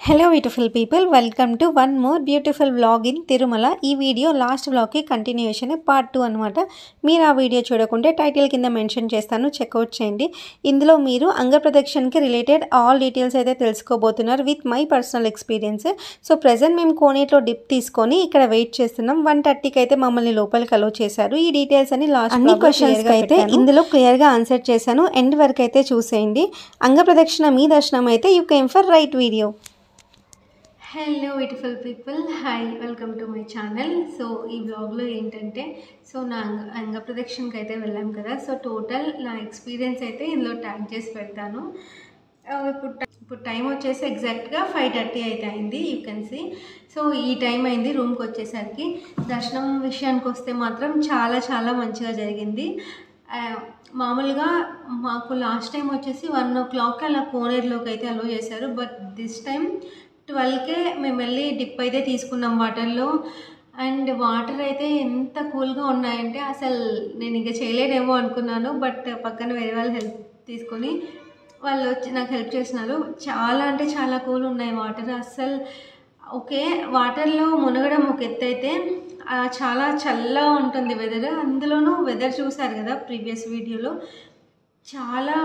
Hello beautiful people, welcome to one more beautiful vlog in Tirumala. ఈ video last వ్లాగ్కి continuation part 2 అనమాట. మీరు ఆ video చూడకుంటే టైటిల్ కింద మెన్షన్ చేస్తాను, చెక్అవుట్ చేయండి. ఇందులో మీరు అంగప్రదక్షిణకి రిలేటెడ్ ఆల్ డీటెయిల్స్ అయితే తెలుసుకోబోతున్నారు with my personal experience. So present మేము కోనేట్లో డిప్ తీసుకొని ఇక్కడ వెయిట్ చేస్తున్నాం. 1:30కి అయితే మమ్మల్ని లోపలికి అలో చేశారు. ఈ డీటెయిల్స్ అని లాస్ట్ అన్ని క్వశ్చన్స్కి అయితే ఇందులో క్లియర్గా ఆన్సర్ చేశాను. ఎండ్ వరకు అయితే చూసేయండి. అంగప్రదక్షిణ మీ దర్శనం అయితే you came for right video. Hello beautiful people, hi, welcome to my channel. So ఈ వ్లాగ్లో ఏంటంటే, సో నా అంగప్రదక్షిణకి అయితే వెళ్ళాం కదా. సో టోటల్ నా ఎక్స్పీరియన్స్ అయితే ఇందులో ట్యాగ్ చేసి పెడతాను. ఇప్పుడు టైం వచ్చేసి ఎగ్జాక్ట్గా 5:30 అయితే అయింది, యూ కెన్ సీ. సో ఈ టైం అయింది రూమ్కి వచ్చేసరికి. దర్శనం విషయానికి వస్తే మాత్రం చాలా చాలా మంచిగా జరిగింది. మామూలుగా మాకు లాస్ట్ టైం వచ్చేసి 1 o'clock అలా కోనేరులోకి అయితే అలో చేశారు. బట్ దిస్ టైం 12కే మేము వెళ్ళి డిప్ అయితే తీసుకున్నాం వాటర్లో. అండ్ వాటర్ అయితే ఎంత కూల్గా ఉన్నాయంటే అసలు నేను ఇంకా చేయలేనేమో అనుకున్నాను. బట్ పక్కన వేరే వాళ్ళు హెల్ప్ తీసుకొని వాళ్ళు వచ్చి నాకు హెల్ప్ చేస్తున్నారు. చాలా అంటే చాలా కూల్ ఉన్నాయి వాటర్ అస్సలు. ఓకే, వాటర్లో మునగడం ఒక ఎత్తు అయితే చాలా చల్లగా ఉంటుంది వెదర్. అందులోనూ వెదర్ చూసారు కదా ప్రీవియస్ వీడియోలో, చాలా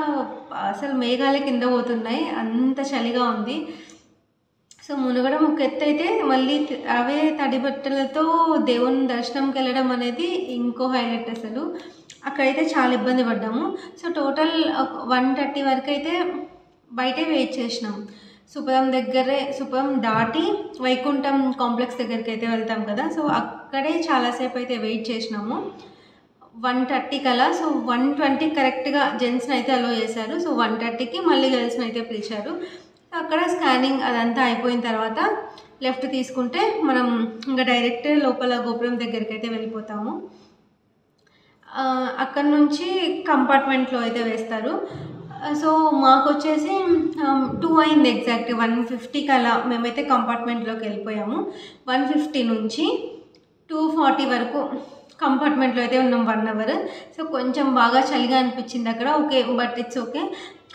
అసలు మేఘాలే కింద పోతున్నాయి, అంత చలిగా ఉంది. సో మునగడం ఒక ఎత్తు అయితే మళ్ళీ అవే తడి బట్టలతో దేవుని దర్శనంకి వెళ్ళడం అనేది ఇంకో హైలైట్. అసలు అక్కడైతే చాలా ఇబ్బంది పడ్డాము. సో టోటల్ 1:30 వరకు అయితే బయటే వెయిట్ చేసినాం. సుపదం దాటి వైకుంఠం కాంప్లెక్స్ దగ్గరికి అయితే వెళ్తాం కదా. సో అక్కడే చాలాసేపు అయితే వెయిట్ చేసినాము 1:30 కలా. సో 1:20 కరెక్ట్గా జెంట్స్ని అయితే అలో చేశారు. సో 1:30కి మళ్ళీ గర్ల్స్ని అయితే పిలిచారు. అక్కడ స్కానింగ్ అదంతా అయిపోయిన తర్వాత లెఫ్ట్ తీసుకుంటే మనం ఇంకా డైరెక్ట్ లోపల గోపురం దగ్గరికి అయితే వెళ్ళిపోతాము. అక్కడ నుంచి కంపార్ట్మెంట్లో అయితే వేస్తారు. సో మాకు వచ్చేసి 2 అయింది ఎగ్జాక్ట్. 1:50కి అలా మేమైతే కంపార్ట్మెంట్లోకి వెళ్ళిపోయాము. 1:50 నుంచి 2:40 వరకు కంపార్ట్మెంట్లో అయితే ఉన్నాం 1 hour. సో కొంచెం బాగా చలిగా అనిపించింది అక్కడ. Okay, but it's okay.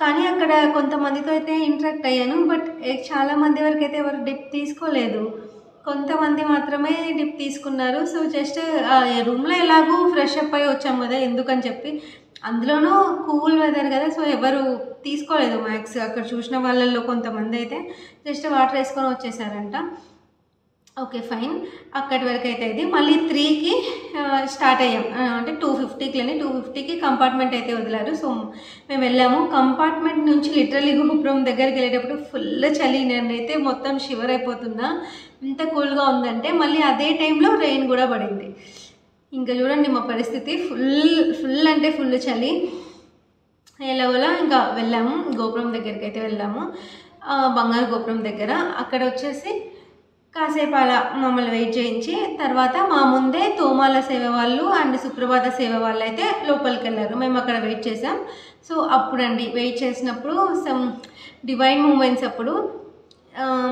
కానీ అక్కడ కొంతమందితో అయితే ఇంటరాక్ట్ అయ్యాను. బట్ చాలామంది వరకు అయితే ఎవరు డిప్ తీసుకోలేదు, కొంతమంది మాత్రమే డిప్ తీసుకున్నారు. సో జస్ట్ రూమ్లో ఎలాగో ఫ్రెష్ అప్ అయ్యి వచ్చాము కదా, ఎందుకని చెప్పి, అందులోనూ కూల్ వెదర్ కదా, సో ఎవరు తీసుకోలేదు మ్యాక్స్. అక్కడ చూసిన వాళ్ళల్లో కొంతమంది అయితే జస్ట్ వాటర్ వేసుకొని వచ్చేసారంట. ఓకే ఫైన్, అక్కడి వరకు అయితే ఇది. మళ్ళీ 3కి స్టార్ట్ అయ్యాం, అంటే 2:50కి కంపార్ట్మెంట్ అయితే వదిలారు. సో మేము వెళ్ళాము. కంపార్ట్మెంట్ నుంచి లిటరలీ గోపురం దగ్గరికి వెళ్ళేటప్పుడు ఫుల్ చలి, నేనైతే మొత్తం షివర్ అయిపోతున్నా, ఎంత కూల్గా ఉందంటే. మళ్ళీ అదే టైంలో రెయిన్ కూడా పడింది. ఇంకా చూడండి మా పరిస్థితి, ఫుల్ అంటే ఫుల్ చలి. ఎలాగోలా ఇంకా వెళ్ళాము, గోపురం దగ్గరికి అయితే వెళ్ళాము, బంగారు గోపురం దగ్గర. అక్కడ వచ్చేసి కాసేపు అలా మమ్మల్ని వెయిట్ చేయించి తర్వాత మా ముందే తోమాల సేవ వాళ్ళు అండ్ సుప్రభాత సేవ వాళ్ళు అయితే లోపలికి వెళ్ళారు. మేము అక్కడ వెయిట్ చేసాం. సో అప్పుడండి వెయిట్ చేసినప్పుడు సమ్ డివైన్ మూమెంట్స్ అప్పుడు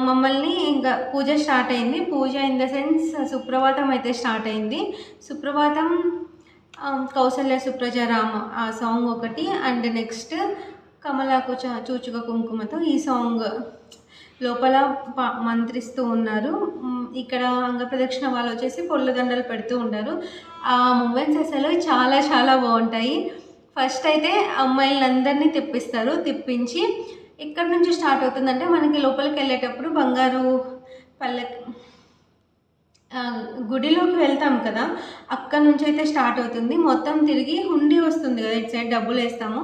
మమ్మల్ని ఇంకా పూజ స్టార్ట్ అయింది. పూజ ఇన్ ద సెన్స్ సుప్రభాతం అయితే స్టార్ట్ అయింది. సుప్రభాతం కౌసల్య సుప్రజ రామ ఆ సాంగ్ ఒకటి, అండ్ నెక్స్ట్ కమలాకు చూచుక కుంకుమతో ఈ సాంగ్ లోపల మంత్రిస్తూ ఉన్నారు. ఇక్కడ అంగప్రదక్షిణ వాళ్ళు వచ్చేసి పొల్ల దండలు పెడుతూ ఉన్నారు. ఆ మూమెంట్స్ అసలు చాలా చాలా బాగుంటాయి. ఫస్ట్ అయితే అమ్మాయిలందరినీ తిప్పించి ఎక్కడి నుంచి స్టార్ట్ అవుతుందంటే, మనకి లోపలికి వెళ్ళేటప్పుడు బంగారు పల్లకి గుడిలోకి వెళ్తాం కదా, అక్కడ నుంచి అయితే స్టార్ట్ అవుతుంది. మొత్తం తిరిగి హుండీ వస్తుంది కదా, ఇటు సైడ్ డబ్బులు వేస్తాము,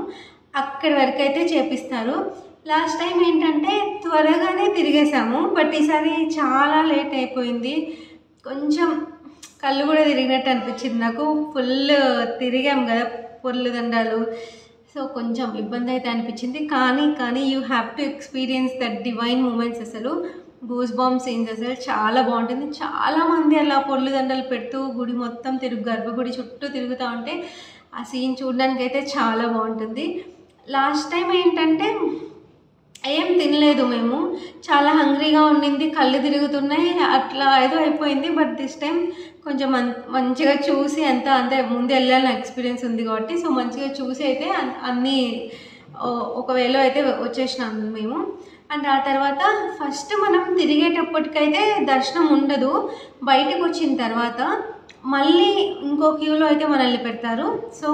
అక్కడి వరకు అయితే చేపిస్తారు. లాస్ట్ టైం ఏంటంటే త్వరగానే తిరిగేసాము, బట్ ఈసారి చాలా లేట్ అయిపోయింది. కొంచెం కళ్ళు కూడా తిరిగినట్టు అనిపించింది నాకు. ఫుల్ తిరిగాం కదా పొర్లు దండాలు, సో కొంచెం ఇబ్బంది అయితే అనిపించింది. కానీ you have to experience that divine moments. అసలు గూస్ బాంబ్ సీన్స్, అసలు చాలా బాగుంటుంది. చాలామంది అలా పొర్లు దండలు పెడుతూ గుడి మొత్తం గర్భగుడి చుట్టూ తిరుగుతూ ఉంటే ఆ సీన్ చూడడానికి అయితే చాలా బాగుంటుంది. లాస్ట్ టైం ఏంటంటే ఏం తినలేదు మేము, చాలా హంగ్రీగా ఉండింది, కళ్ళు తిరుగుతున్నాయి, అట్లా ఏదో అయిపోయింది. బట్ దిస్ టైం కొంచెం మంచిగా చూసి అంతే ముందు వెళ్ళాలని ఎక్స్పీరియన్స్ ఉంది కాబట్టి, సో మంచిగా చూసి అయితే అన్నీ ఒకవేళ అయితే వచ్చేసినాము మేము. అండ్ ఆ తర్వాత ఫస్ట్ మనం తిరిగేటప్పటికైతే దర్శనం ఉండదు. బయటకు వచ్చిన తర్వాత మళ్ళీ ఇంకో క్యూలో అయితే మనల్ని పెడతారు. సో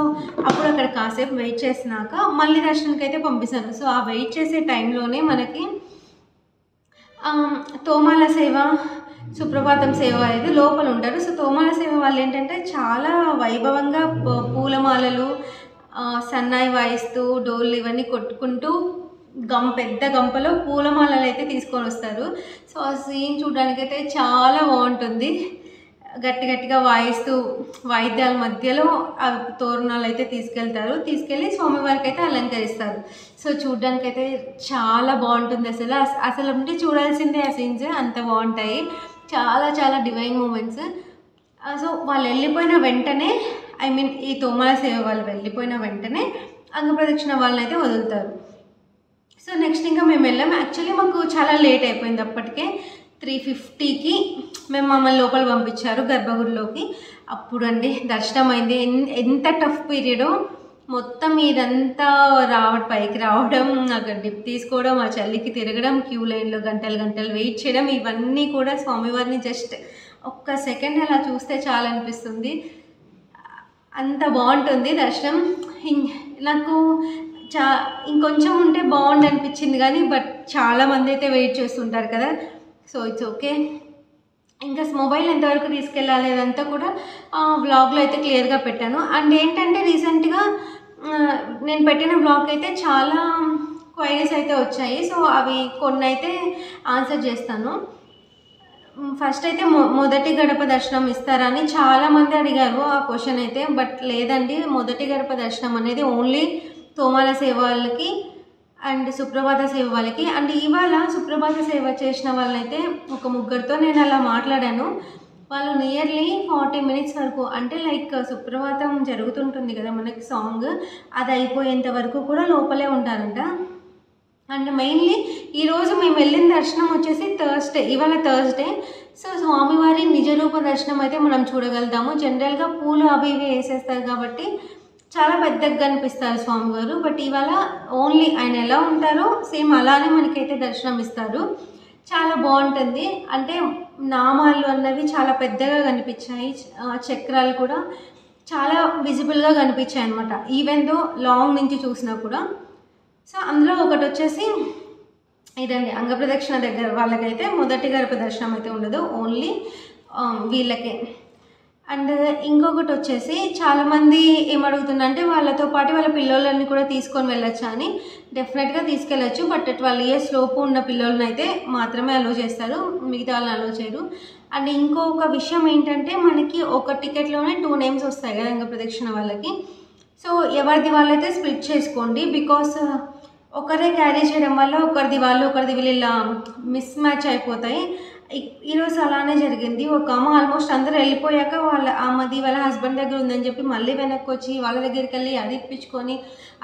అప్పుడు అక్కడ కాసేపు వెయిట్ చేసినాక మళ్ళీ దర్శనానికి అయితే పంపిస్తారు. సో ఆ వెయిట్ చేసే టైంలోనే మనకి తోమాల సేవ, సుప్రభాతం సేవ అయితే లోపల ఉంటారు. సో తోమాల సేవ వాళ్ళు ఏంటంటే చాలా వైభవంగా పూలమాలలు, సన్నాయి వాయిస్తూ, డోళ్ళు ఇవన్నీ కొట్టుకుంటూ పెద్ద గంపలో పూలమాలలు అయితే తీసుకొని వస్తారు. సో ఆ సీన్ చూడడానికైతే చాలా బాగుంటుంది. గట్టిగా వాయిస్తూ వాయిద్యాల మధ్యలో ఆ తోరణాలు అయితే తీసుకెళ్ళి స్వామివారికి అయితే అలంకరిస్తారు. సో చూడ్డానికైతే చాలా బాగుంటుంది. అసలు ఉంటే చూడాల్సిందే ఆ సీన్స్, అంత బాగుంటాయి. చాలా డివైన్ మూమెంట్స్. సో వాళ్ళు వెళ్ళిపోయిన వెంటనే ఈ తోమాల సేవ వాళ్ళు వెళ్ళిపోయిన వెంటనే అంగప్రదక్షిణ వాళ్ళని అయితే వదులుతారు. సో నెక్స్ట్ ఇంకా మేము వెళ్ళాము. యాక్చువల్లీ మాకు చాలా లేట్ అయిపోయింది. అప్పటికే 3:50కి మమ్మల్ని లోపల పంపించారు గర్భగుడిలోకి. అప్పుడు అండి దర్శనం అయింది. ఎంత టఫ్ పీరియడో మొత్తం ఇదంతా పైకి రావడం, అక్కడ డిప్ తీసుకోవడం, ఆ చలికి తిరగడం, క్యూ లైన్లో గంటలు వెయిట్ చేయడం, ఇవన్నీ కూడా స్వామివారిని జస్ట్ ఒక్క సెకండ్ అలా చూస్తే చాలా అనిపిస్తుంది. అంత బాగుంటుంది దర్శనం. నాకు ఇంకొంచెం ఉంటే బాగుండు అనిపించింది కానీ బట్ చాలామంది అయితే వెయిట్ చేస్తుంటారు కదా. So it's okay. ఇంకా మొబైల్ ఎంతవరకు తీసుకెళ్ళాలి అదంతా కూడా వ్లాగ్లో అయితే క్లియర్గా పెట్టాను. అండ్ ఏంటంటే రీసెంట్గా నేను పెట్టిన వ్లాగ్ అయితే చాలా క్వైరీస్ అయితే వచ్చాయి. సో అవి కొన్ని అయితే ఆన్సర్ చేస్తాను. ఫస్ట్ అయితే మొదటి గడప దర్శనం ఇస్తారా అని చాలామంది అడిగారు ఆ క్వశ్చన్ అయితే. బట్ లేదండి, మొదటి గడప దర్శనం అనేది ఓన్లీ తోమాల సేవ వాళ్ళకి అండ్ సుప్రభాత సేవ వాళ్ళకి. అండ్ ఇవాళ సుప్రభాత సేవ చేసిన వాళ్ళైతే ఒక ముగ్గురితో నేను అలా మాట్లాడాను. వాళ్ళు నియర్లీ 40 మినిట్స్ వరకు, అంటే లైక్ సుప్రభాతం జరుగుతుంటుంది కదా మనకి సాంగ్, అది అయిపోయేంత వరకు కూడా లోపలే ఉంటారంట. అండ్ మెయిన్లీ ఈరోజు మేము వెళ్ళిన దర్శనం వచ్చేసి ఇవాళ థర్స్డే. సో స్వామివారి నిజరూప దర్శనం అయితే మనం చూడగలుగుతాము. జనరల్గా పూలు అవి ఇవి వేసేస్తారు కాబట్టి చాలా పెద్దగా కనిపిస్తారు స్వామివారు. బట్ ఇవాళ ఓన్లీ ఆయన ఎలా ఉంటారో సేమ్ అలానే మనకైతే దర్శనం ఇస్తారు. చాలా బాగుంటుంది. అంటే నామాలు అన్నవి చాలా పెద్దగా కనిపించాయి, చక్రాలు కూడా చాలా విజిబుల్గా కనిపించాయి అనమాట, ఈవెన్ దో లాంగ్ నుంచి చూసినా కూడా. సో అందులో ఒకటి వచ్చేసి ఇదండి, అంగప్రదక్షిణ దగ్గర వాళ్ళకైతే మొదటి గడప దర్శనం అయితే ఉండదు, ఓన్లీ వీళ్ళకే. అండ్ ఇంకొకటి వచ్చేసి చాలామంది ఏమడుగుతుందంటే వాళ్ళతో పాటు వాళ్ళ పిల్లలని కూడా తీసుకొని వెళ్ళొచ్చా అని. డెఫినెట్గా తీసుకెళ్ళచ్చు, బట్ 12 years లోపు ఉన్న పిల్లలని అయితే మాత్రమే అలో చేస్తారు, మిగతా వాళ్ళని అలో చేయరు. అండ్ ఇంకొక విషయం ఏంటంటే మనకి ఒక టికెట్లోనే 2 names వస్తాయి కదా అంగప్రదక్షిణ వాళ్ళకి. సో ఎవరిది వాళ్ళైతే స్ప్లిట్ చేసుకోండి, బికాస్ ఒకరే క్యారీ చేయడం వల్ల ఒకరిది వీళ్ళు ఇలా మిస్ మ్యాచ్ అయిపోతాయి. ఈరోజు అలానే జరిగింది. ఒక అమ్మ ఆల్మోస్ట్ అందరూ వెళ్ళిపోయాక ఆమెది వాళ్ళ హస్బెండ్ దగ్గర ఉందని చెప్పి మళ్ళీ వెనక్కి వచ్చి వాళ్ళ దగ్గరికి వెళ్ళి అది ఇప్పించుకొని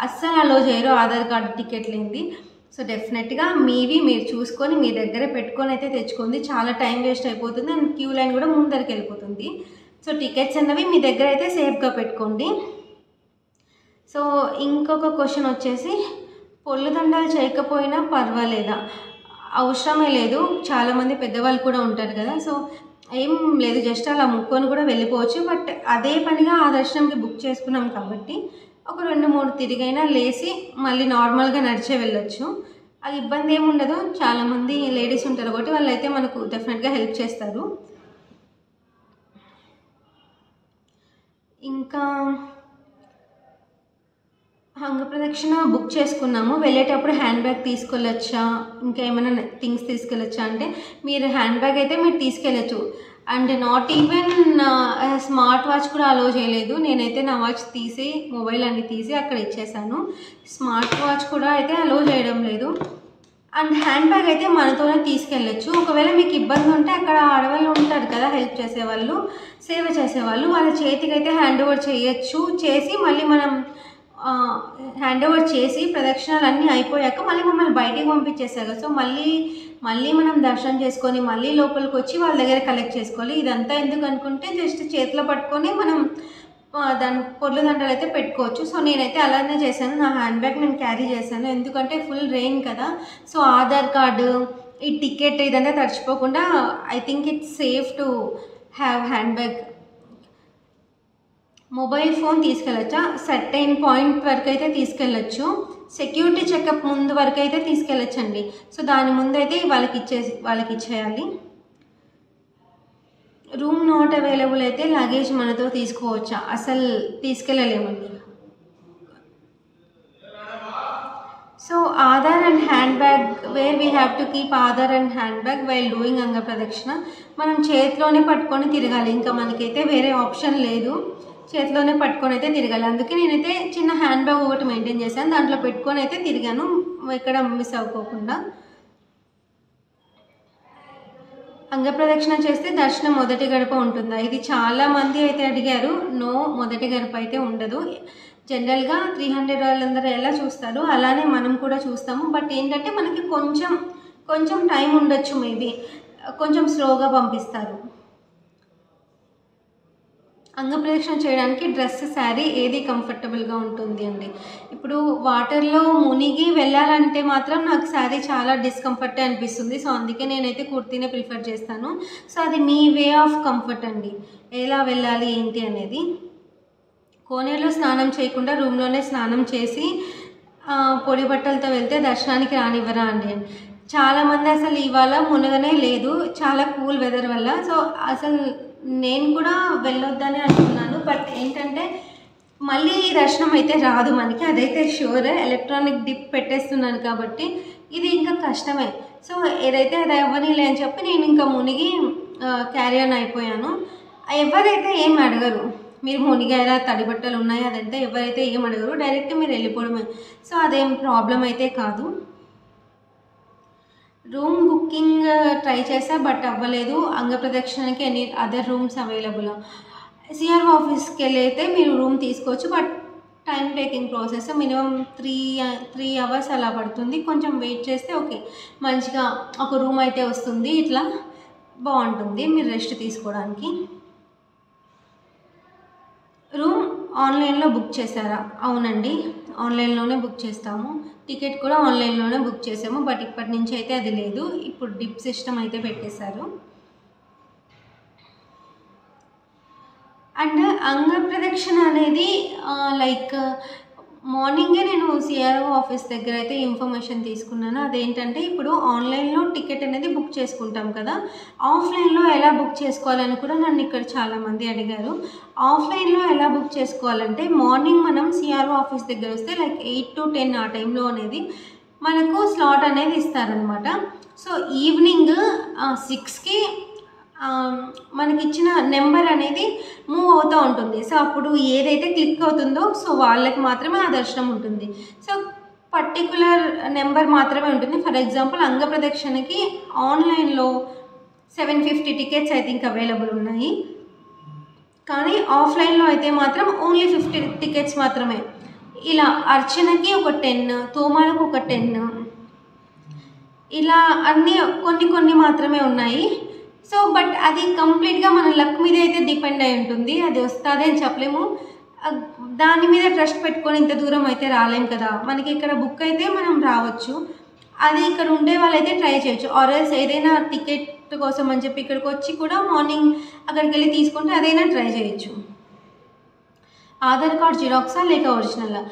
అస్సలు అలో చేయరు ఆధార్ కార్డు టికెట్ లేనిది. సో డెఫినెట్గా మీరు చూసుకొని మీ దగ్గర పెట్టుకొని అయితే తెచ్చుకోండి, చాలా టైం వేస్ట్ అయిపోతుంది అండ్ క్యూ లైన్ కూడా ముందరికి వెళ్ళిపోతుంది. సో టికెట్స్ అన్నవి మీ దగ్గర అయితే సేఫ్గా పెట్టుకోండి. సో ఇంకొక క్వశ్చన్ వచ్చేసి, పొల్లు దండాలు చేయకపోయినా పర్వాలేదా? అవసరమే లేదు, చాలామంది పెద్దవాళ్ళు కూడా ఉంటారు కదా. సో ఏం లేదు, జస్ట్ అలా ముక్కొని కూడా వెళ్ళిపోవచ్చు. బట్ అదే పనిగా ఆ దర్శనంకి బుక్ చేసుకున్నాం కాబట్టి ఒక 2-3 తిరిగైనా లేచి మళ్ళీ నార్మల్గా నడిచే వెళ్ళొచ్చు, అది ఇబ్బంది ఏమి ఉండదు. చాలామంది లేడీస్ ఉంటారు కాబట్టి వాళ్ళు అయితే మనకు డెఫినెట్గా హెల్ప్ చేస్తారు. ఇంకా అంగప్రదక్షిణ బుక్ చేసుకున్నాము, వెళ్ళేటప్పుడు హ్యాండ్ బ్యాగ్ తీసుకెళ్ళొచ్చా, ఇంకా ఏమైనా థింగ్స్ తీసుకెళ్ళొచ్చా అంటే మీరు హ్యాండ్ బ్యాగ్ అయితే మీరు తీసుకెళ్ళచ్చు. And not even smart watch కూడా అలో చేయలేదు. నేనైతే నా వాచ్ తీసి మొబైల్ అన్ని తీసి అక్కడ ఇచ్చేసాను, స్మార్ట్ వాచ్ కూడా అయితే అలో చేయడం లేదు. అండ్ హ్యాండ్ బ్యాగ్ అయితే మనతోనే తీసుకెళ్ళచ్చు. ఒకవేళ మీకు ఇబ్బంది ఉంటే అక్కడ ఆడవాళ్ళు ఉంటారు కదా హెల్ప్ చేసేవాళ్ళు, సేవ చేసేవాళ్ళు, వాళ్ళ చేతికి అయితే హ్యాండ్ ఓవర్ చేయొచ్చు. చేసి మళ్ళీ మనం హ్యాండ్ ఓవర్ చేసి ప్రదక్షిణాలు అన్నీ అయిపోయాక మళ్ళీ మమ్మల్ని బయటికి పంపించేసారు. సో మళ్ళీ మనం దర్శనం చేసుకొని మళ్ళీ లోపలికి వచ్చి వాళ్ళ దగ్గర కలెక్ట్ చేసుకోవాలి. ఇదంతా ఎందుకు అనుకుంటే జస్ట్ చేతిలో పట్టుకొని మనం దాని పొర్లు దండలు అయితే పెట్టుకోవచ్చు. సో నేనైతే అలానే చేశాను. నా హ్యాండ్ బ్యాగ్ నేను క్యారీ చేశాను. ఎందుకంటే ఫుల్ రెయిన్ కదా, సో ఆధార్ కార్డు, ఈ టికెట్ ఇదంతా తడిచిపోకుండా I think it's safe to have hand bag. Mobile phone తీసుకెళ్ళొచ్చా? సర్టైన్ పాయింట్ వరకు అయితే తీసుకెళ్ళచ్చు. సెక్యూరిటీ చెకప్ ముందు వరకు అయితే తీసుకెళ్ళచ్చండి. సో దాని ముందు అయితే వాళ్ళకి ఇచ్చేయాలి. రూమ్ నాట్ అవైలబుల్ అయితే లగేజ్ మనతో తీసుకోవచ్చా? అసలు తీసుకెళ్ళలేమండి. So Aadhaar and hand bag, where we have to keep Aadhaar and hand bag while doing అంగ ప్రదక్షిణ. మనం చేతిలోనే పట్టుకొని తిరగాలి, ఇంకా మనకైతే వేరే ఆప్షన్ లేదు. చేతిలోనే పట్టుకొని అయితే తిరగాలి. అందుకే నేనైతే చిన్న హ్యాండ్ బ్యాగ్ ఒకటి మెయింటైన్ చేశాను, దాంట్లో పెట్టుకొని అయితే తిరిగాను, ఎక్కడ మిస్ అవ్వకోకుండా. అంగప్రదక్షిణ చేస్తే దర్శనం మొదటి గడప ఉంటుందా? ఇది చాలామంది అయితే అడిగారు. నో, మొదటి గడప అయితే ఉండదు. జనరల్గా 300 వాళ్ళందరూ ఎలా చూస్తారు అలానే మనం కూడా చూస్తాము. బట్ ఏంటంటే మనకి కొంచెం టైం ఉండొచ్చు, మేబీ కొంచెం స్లోగా పంపిస్తారు. అంగప్రదక్షిణ చేయడానికి డ్రెస్, శారీ ఏది కంఫర్టబుల్గా ఉంటుంది అండి? ఇప్పుడు వాటర్లో మునిగి వెళ్ళాలంటే మాత్రం నాకు శారీ చాలా డిస్కంఫర్టే అనిపిస్తుంది. సో అందుకే నేనైతే కుర్తీనే ప్రిఫర్ చేస్తాను. సో అది మీ వే ఆఫ్ కంఫర్ట్ అండి, ఎలా వెళ్ళాలి ఏంటి అనేది. కోనేరులో స్నానం చేయకుండా రూమ్లోనే స్నానం చేసి పొడి బట్టలతో వెళ్తే దర్శనానికి రానివ్వరా అండి? చాలామంది అసలు ఇవాళ మునగనే లేదు, చాలా కూల్ వెదర్ వల్ల. సో అసలు నేను కూడా వెళ్ళొద్దని అనుకున్నాను. బట్ ఏంటంటే మళ్ళీ ఈ దర్శనం అయితే రాదు మనకి, అదైతే షూర్. ఎలక్ట్రానిక్ డిప్ పెట్టేస్తున్నాను కాబట్టి ఇది ఇంకా కష్టమే. సో ఏదైతే అది అవ్వనిలే అని చెప్పి నేను ఇంకా మునిగి క్యారీ ఆన్ అయిపోయాను. ఎవరైతే ఏం అడగరు, మీరు మునిగారా, తడి బట్టలు ఉన్నాయి, అదంతా ఎవరైతే ఏం అడగరు, డైరెక్ట్ మీరు వెళ్ళిపోవడమే. సో అదేం ప్రాబ్లం అయితే కాదు. రూమ్ బుకింగ్ ట్రై చేసా బట్ అవ్వలేదు. అంగప్రదక్షిణకి any other rooms available? CRO ఆఫీస్కి వెళ్ళి అయితే మీరు రూమ్ తీసుకోవచ్చు, but time taking process. Minimum 3 hours అలా పడుతుంది. కొంచెం వెయిట్ చేస్తే ఓకే, మంచిగా ఒక రూమ్ అయితే వస్తుంది. ఇట్లా బాగుంటుంది మీరు రెస్ట్ తీసుకోవడానికి. రూమ్ ఆన్లైన్లో బుక్ చేశారా? అవునండి, ఆన్లైన్లోనే బుక్ చేస్తాము. టికెట్ కూడా ఆన్లైన్లోనే బుక్ చేసాము. బట్ ఇప్పటి నుంచి అయితే అది లేదు, ఇప్పుడు డిప్ సిస్టమ్ అయితే పెట్టేశారు. అండ్ అంగప్రదక్షిణ అనేది లైక్ మార్నింగే నేను సిఆర్ఓ ఆఫీస్ దగ్గర అయితే ఇన్ఫర్మేషన్ తీసుకున్నాను. అదేంటంటే ఇప్పుడు ఆన్లైన్లో టికెట్ అనేది బుక్ చేసుకుంటాం కదా, ఆఫ్లైన్లో ఎలా బుక్ చేసుకోవాలని కూడా నన్ను ఇక్కడ చాలామంది అడిగారు. ఆఫ్లైన్లో ఎలా బుక్ చేసుకోవాలంటే మార్నింగ్ మనం సిఆర్ఓ ఆఫీస్ దగ్గర వస్తే లైక్ 8 to 10 ఆ టైంలో అనేది మనకు స్లాట్ అనేది ఇస్తారనమాట. సో ఈవినింగ్ 6కి మనకి ఇచ్చిన నెంబర్ అనేది మూవ్ అవుతూ ఉంటుంది. సో అప్పుడు ఏదైతే క్లిక్ అవుతుందో సో వాళ్ళకి మాత్రమే ఆ దర్శనం ఉంటుంది. సో పర్టికులర్ నెంబర్ మాత్రమే ఉంటుంది. ఫర్ ఎగ్జాంపుల్ అంగప్రదక్షిణకి ఆన్లైన్లో 750 టికెట్స్ ఐ థింక్ అవైలబుల్ ఉన్నాయి, కానీ ఆఫ్లైన్లో అయితే మాత్రం ఓన్లీ 50 టికెట్స్ మాత్రమే. ఇలా అర్చనకి ఒక 10, తోమాలకు ఒక 10, ఇలా అన్నీ కొన్ని మాత్రమే ఉన్నాయి. సో బట్ అది కంప్లీట్గా మన లక్ మీద అయితే డిపెండ్ అయి ఉంటుంది, అది వస్తుంది అని చెప్పలేము. దాని మీద ట్రస్ట్ పెట్టుకొని ఇంత దూరం అయితే రాలేం కదా. మనకి ఇక్కడ బుక్ అయితే మనం రావచ్చు, అది ఇక్కడ ఉండే వాళ్ళైతే ట్రై చేయొచ్చు. ఆర్ఎల్స్ ఏదైనా టికెట్ కోసం అని చెప్పి ఇక్కడికి వచ్చి కూడా మార్నింగ్ అక్కడికి వెళ్ళి తీసుకుంటే అదైనా ట్రై చేయొచ్చు. ఆధార్ కార్డ్ జిరాక్సా లేక ఒరిజినలా?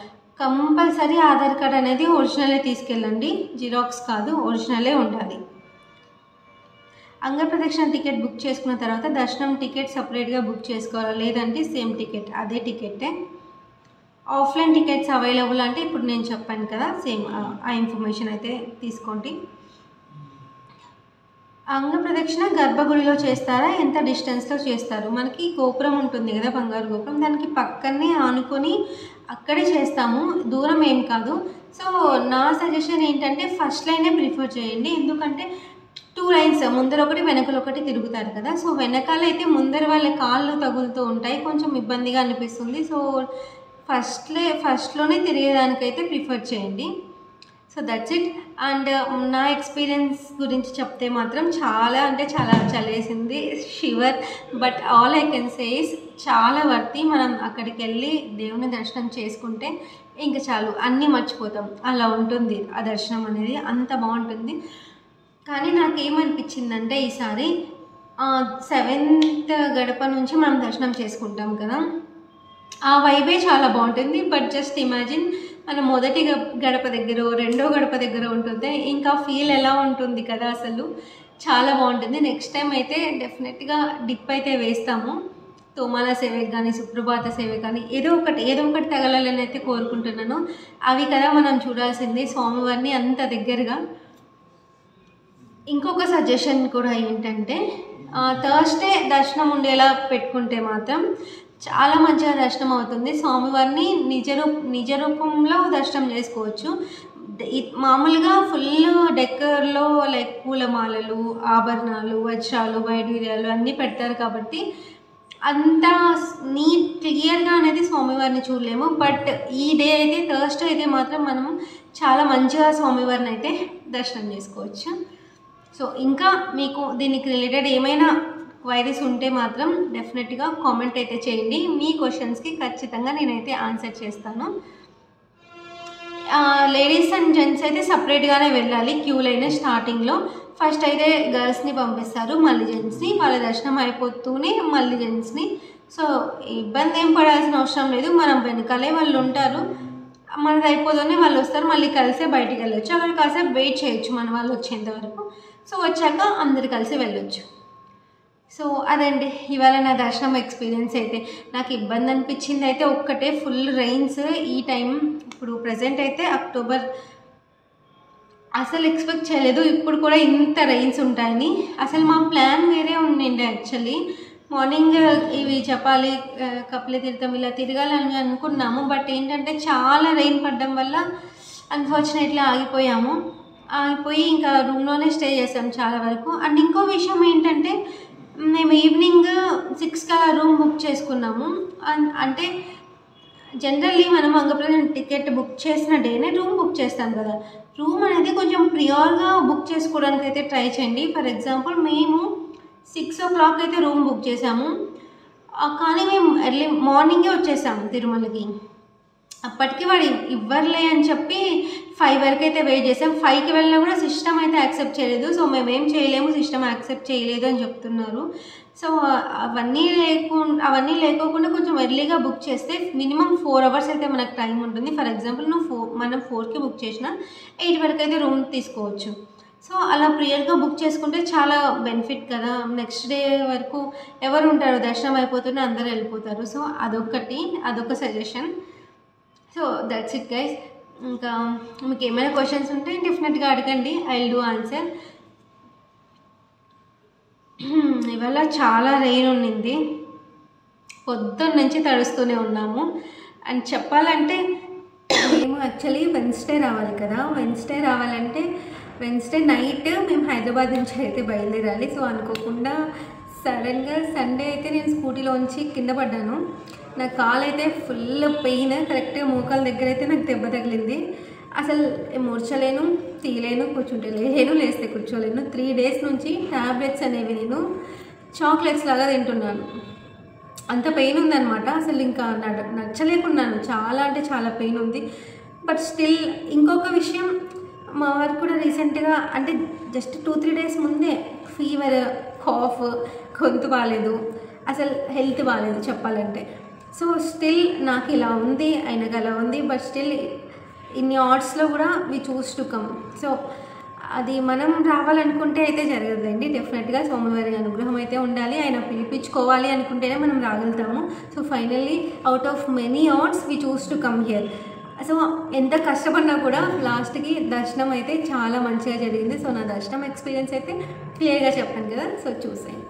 కంపల్సరీ ఆధార్ కార్డ్ అనేది ఒరిజినలే తీసుకెళ్ళండి, జిరాక్స్ కాదు, ఒరిజినలే ఉండాలి. అంగప్రదక్షిణ టికెట్ బుక్ చేసుకున్న తర్వాత దర్శనం టికెట్ సపరేట్గా బుక్ చేసుకోవాలా, లేదంటే సేమ్ టికెట్ అదే టికెటే? ఆఫ్లైన్ టికెట్స్ అవైలబుల్ అంటే ఇప్పుడు నేను చెప్పాను కదా, సేమ్ ఆ ఇన్ఫర్మేషన్ అయితే తీసుకోండి. అంగప్రదక్షిణ గర్భగుడిలో చేస్తారా, ఎంత డిస్టెన్స్లో చేస్తారు? మనకి గోపురం ఉంటుంది కదా, బంగారు గోపురం, దానికి పక్కనే ఆనుకొని అక్కడే చేస్తాము, దూరం ఏం కాదు. సో నా సజెషన్ ఏంటంటే ఫస్ట్ లైనే ప్రిఫర్ చేయండి, ఎందుకంటే 2 లైన్స్ ముందర ఒకటి వెనకలు ఒకటి తిరుగుతారు కదా. సో వెనకాల అయితే ముందర వాళ్ళ కాళ్ళు తగులుతూ ఉంటాయి, కొంచెం ఇబ్బందిగా అనిపిస్తుంది. సో ఫస్ట్లోనే తిరిగేదానికైతే ప్రిఫర్ చేయండి. So that's it. అండ్ నా ఎక్స్పీరియన్స్ గురించి చెప్తే మాత్రం చాలా అంటే చాలా చలేసింది, shiver. But all I can say is చాలా వర్తి. మనం అక్కడికి వెళ్ళి దేవుని దర్శనం చేసుకుంటే ఇంకా చాలు, అన్నీ మర్చిపోతాం. అలా ఉంటుంది ఆ దర్శనం అనేది, అంత బాగుంటుంది. కానీ నాకేమనిపించిందంటే ఈసారి 7th గడప నుంచి మనం దర్శనం చేసుకుంటాం కదా, ఆ వైబే చాలా బాగుంటుంది. బట్ జస్ట్ ఇమాజిన్ మనం మొదటి గడప దగ్గర, రెండో గడప దగ్గర ఉంటుంది, ఇంకా ఫీల్ ఎలా ఉంటుంది కదా, అసలు చాలా బాగుంటుంది. నెక్స్ట్ టైం అయితే డెఫినెట్గా డిప్ అయితే వేస్తాము. తోమాల సేవకి కానీ, సుప్రభాత సేవ కానీ ఏదో ఒకటి తగలాలని అయితే కోరుకుంటున్నాను. అవి కదా మనం చూడాల్సింది, స్వామివారిని అంత దగ్గరగా. ఇంకొక సజెషన్ కూడా ఏంటంటే, థర్స్డే దర్శనం ఉండేలా పెట్టుకుంటే మాత్రం చాలా మంచిగా దర్శనం అవుతుంది. స్వామివారిని నిజ రూపంలో దర్శనం చేసుకోవచ్చు. మామూలుగా ఫుల్ డెక్కర్లో లైక్ పూలమాలలు, ఆభరణాలు, వజ్రాలు, వైడూర్యాలు అన్నీ పెడతారు కాబట్టి అంత క్లియర్గా అనేది స్వామివారిని చూడలేము. బట్ ఈ డే అయితే, థర్స్డే అయితే మాత్రం మనం చాలా మంచిగా స్వామివారిని అయితే దర్శనం చేసుకోవచ్చు. సో ఇంకా మీకు దీనికి రిలేటెడ్ ఏమైనా క్వైరీస్ ఉంటే మాత్రం డెఫినెట్గా కామెంట్ అయితే చేయండి. మీ క్వశ్చన్స్కి ఖచ్చితంగా నేనైతే ఆన్సర్ చేస్తాను. లేడీస్ అండ్ జెంట్స్ అయితే సపరేట్గానే వెళ్ళాలి క్యూ లైన్ స్టార్టింగ్లో. ఫస్ట్ అయితే గర్ల్స్ని పంపిస్తారు, మళ్ళీ జెంట్స్ని. వాళ్ళ దర్శనం అయిపోతూనే మళ్ళీ జెంట్స్ని. సో ఇబ్బంది ఏం పడాల్సిన అవసరం లేదు, మనం వెనకాలే వాళ్ళు ఉంటారు. మనది అయిపోతూనే వాళ్ళు వస్తారు, మళ్ళీ కలిసే బయటికి వెళ్ళొచ్చు. అక్కడ కాసేపు వెయిట్ చేయొచ్చు మన వాళ్ళు వచ్చేంత వరకు. సో వచ్చాక అందరు కలిసి వెళ్ళొచ్చు. సో అదండి ఇవాళ నా దర్శనం ఎక్స్పీరియన్స్. అయితే నాకు ఇబ్బంది అనిపించింది అయితే ఒక్కటే, ఫుల్ రెయిన్స్ ఈ టైం. ఇప్పుడు ప్రజెంట్ అయితే అక్టోబర్, అసలు ఎక్స్పెక్ట్ చేయలేదు ఇప్పుడు కూడా ఇంత రెయిన్స్ ఉంటాయని. అసలు మా ప్లాన్ వేరే ఉండిండే యాక్చువల్లీ. మార్నింగ్ ఇవి చెప్పాలి, కపిలతీర్థం ఇలా తిరగాలని అనుకున్నాము. బట్ ఏంటంటే చాలా రెయిన్ పడడం వల్ల అన్ఫార్చునేట్లీ ఆగిపోయి ఇంకా రూమ్లోనే స్టే చేసాం చాలా వరకు. అండ్ ఇంకో విషయం ఏంటంటే, మేము ఈవినింగ్ 6కి అలా రూమ్ బుక్ చేసుకున్నాము. అంటే జనరల్లీ మనం అంగప్రదర్శన టికెట్ బుక్ చేసిన డేనే రూమ్ బుక్ చేస్తాం కదా. రూమ్ అనేది కొంచెం ప్రియార్గా బుక్ చేసుకోవడానికి అయితే ట్రై చేయండి. ఫర్ ఎగ్జాంపుల్ మేము 6 o'clock అయితే రూమ్ బుక్ చేసాము, కానీ మేము ఎర్లీ మార్నింగే వచ్చేసాము తిరుమలకి. అప్పటికి వాడు ఇవ్వర్లే అని చెప్పి 5 వరకు అయితే వెయిట్ చేసాం. 5కి వెళ్ళినా కూడా సిస్టమ్ అయితే యాక్సెప్ట్ చేయలేదు. సో మేమేం చేయలేము, సిస్టమ్ యాక్సెప్ట్ చేయలేదు అని చెప్తున్నారు. సో అవన్నీ లేకోకుండా కొంచెం ఎర్లీగా బుక్ చేస్తే మినిమం 4 hours అయితే మనకు టైం ఉంటుంది. ఫర్ ఎగ్జాంపుల్ మనం 4కి బుక్ చేసినా 8 వరకు అయితే రూమ్ తీసుకోవచ్చు. సో అలా ప్రియర్గా బుక్ చేసుకుంటే చాలా బెనిఫిట్ కదా. నెక్స్ట్ డే వరకు ఎవరు ఉంటారు, దర్శనం అయిపోతూనే అందరూ వెళ్ళిపోతారు. సో అదొక suggestion. So that's it guys. ఇంకా మీకు ఏమైనా క్వశ్చన్స్ ఉంటే డెఫినెట్గా అడగండి, ఐ విల్ డూ ఆన్సర్. ఇవాళ చాలా రెయిన్ ఉన్నింది, పొద్దున్న నుంచి తడుస్తూనే ఉన్నాము. అండ్ చెప్పాలంటే మేము యాక్చువల్లీ వెన్స్డే రావాలి కదా. వెన్స్డే రావాలంటే వెన్స్డే నైట్ మేము హైదరాబాద్ నుంచి అయితే బయలుదేరాలి. సో అనుకోకుండా సడన్గా సండే అయితే నేను స్కూటీలోంచి కింద పడ్డాను. నా కాలు అయితే ఫుల్ పెయిన్, కరెక్ట్గా మోకాల దగ్గర అయితే నాకు దెబ్బ తగిలింది. అసలు మూర్చలేను, తీయలేను, కూర్చుంటే లేస్తే కూర్చోలేను. 3 days నుంచి ట్యాబ్లెట్స్ అనేవి నేను చాక్లెట్స్ లాగా తింటున్నాను. అంత పెయిన్ ఉందన్నమాట. అసలు ఇంకా నచ్చలేకున్నాను, చాలా అంటే చాలా పెయిన్ ఉంది. బట్ స్టిల్ ఇంకొక విషయం, మా వారు కూడా రీసెంట్గా అంటే జస్ట్ 2-3 days ముందే ఫీవర్, కాఫ్, గొంతు బాగాలేదు, అసలు హెల్త్ బాగాలేదు చెప్పాలంటే. సో స్టిల్ నాకు ఇలా ఉంది, ఆయనకు అలా ఉంది. బట్ స్టిల్ ఇన్ని ఆర్ట్స్లో కూడా వి చూస్ టు కమ్. సో అది మనం రావాలనుకుంటే అయితే జరగదండి. డెఫినెట్గా స్వామివారి అనుగ్రహం అయితే ఉండాలి, ఆయన పిలిపించుకోవాలి అనుకుంటేనే మనం రాగలుగుతాము. So finally out of many arts we choose to come here. So ఎంత కష్టపడినా కూడా లాస్ట్కి దర్శనం అయితే చాలా మంచిగా జరిగింది. సో నా దర్శనం ఎక్స్పీరియన్స్ అయితే క్లియర్గా చెప్పాను కదా. సో చూసేయండి.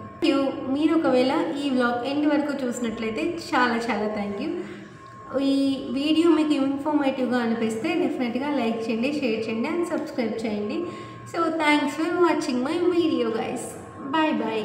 మీరు ఒకవేళ ఈ వ్లాగ్ ఎండ్ వరకు చూసినట్లయితే చాలా చాలా థ్యాంక్ యూ. ఈ వీడియో మీకు ఇన్ఫర్మేటివ్గా అనిపిస్తే డెఫినెట్గా లైక్ చేయండి, షేర్ చేయండి అండ్ సబ్స్క్రైబ్ చేయండి. So thanks for watching my video guys. Bye bye.